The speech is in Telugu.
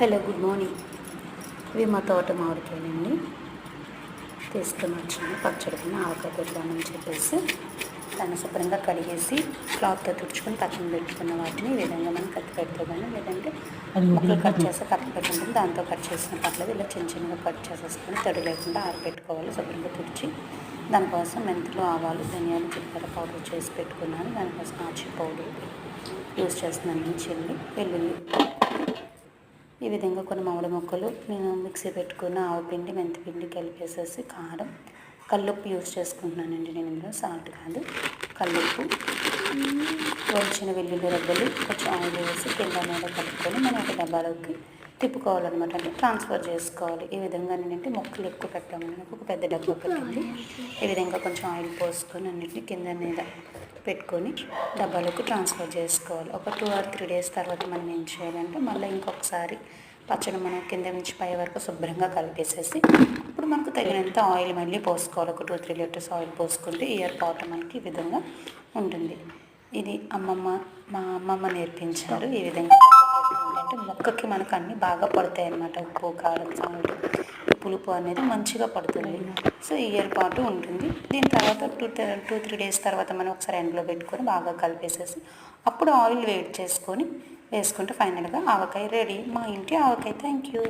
Hello, good morning. ఇవి మా తోట మామిడికాయలండి. తీసుకొని వచ్చాను పచ్చడికి ఆవకాయ పెడదామని చెప్పేసి దాన్ని శుభ్రంగా కడిగేసి క్లాత్తో తుడుచుకొని పక్కన పెట్టుకున్న వాటిని ఈ విధంగా మనం కత్తి పెడితే కానీ లేదంటే ముక్కలు కట్ చేస్తే కత్తి పెట్టుకుంటుంది, దాంతో కట్ చేసిన పర్లేదు. ఇలా చిన్న చిన్నగా కట్ చేసేసుకొని తడి లేకుండా ఆరబెట్టుకోవాలి. శుభ్రంగా తుడిచి దానికోసం మెంతులు, ఆవాలు, ధనియాలు, జీలకర్ర పౌడర్ చేసి పెట్టుకున్నాను. దానికోసం ఆచి పౌడర్ యూస్ చేస్తున్నాను. చిల్లి, వెల్లుల్లి, ఈ విధంగా కొన్ని మామిడి ముక్కలు నేను మిక్సీ పెట్టుకున్న ఆవపిండి, మెంతిపిండి కలిపేసేసి కారం, కల్లుప్పు యూజ్ చేసుకుంటున్నానండి. నేను ఇందులో సాల్ట్ కాదు, కల్లుప్పు, వేయించిన వెల్లుల్లి రబ్బలు, కొంచెం ఆయిల్ వేసి కింద మీద కలుపుకొని మనం ఒక డబ్బాలోకి తిప్పుకోవాలన్నమాట. అంటే ట్రాన్స్ఫర్ చేసుకోవాలి. ఈ విధంగా ఏంటంటే ముక్కలు ఎక్కువ పెట్టాము. నాకు ఒక పెద్ద డబ్బా పెట్టింది. ఈ విధంగా కొంచెం ఆయిల్ పోసుకొని అన్నింటినీ కింద మీద పెట్టుకొని డబ్బాలోకి ట్రాన్స్ఫర్ చేసుకోవాలి. ఒక 2 or 3 days తర్వాత మనం ఏం చేయాలంటే మళ్ళీ ఇంకొకసారి పచ్చడి మనం కింద నుంచి పై వరకు శుభ్రంగా కలిపేసేసి ఇప్పుడు మనకు తగినంత ఆయిల్ మళ్ళీ పోసుకోవాలి. ఒక 2-3 లీటర్స్ ఆయిల్ పోసుకుంటే ఇయర్ పాట్ మనకి ఈ విధంగా ఉంటుంది. ఇది మా అమ్మమ్మ నేర్పించారు. ఈ విధంగా అంటే మొక్కకి మనకు అన్నీ బాగా పడతాయి అన్నమాట. ఉప్పు, కారం, సాల్ట్, పులుపు అనేది మంచిగా పడుతుంది. సో ఇయర్ పాటు ఉంటుంది. దీని తర్వాత 2-3 days తర్వాత మనం ఒకసారి ఎండలో పెట్టుకొని బాగా కలిపేసేసి అప్పుడు ఆయిల్ వేడి చేసుకొని వేసుకుంటే ఫైనల్గా ఆవకాయ రెడీ. మా ఇంటి ఆవకాయ. Thank you.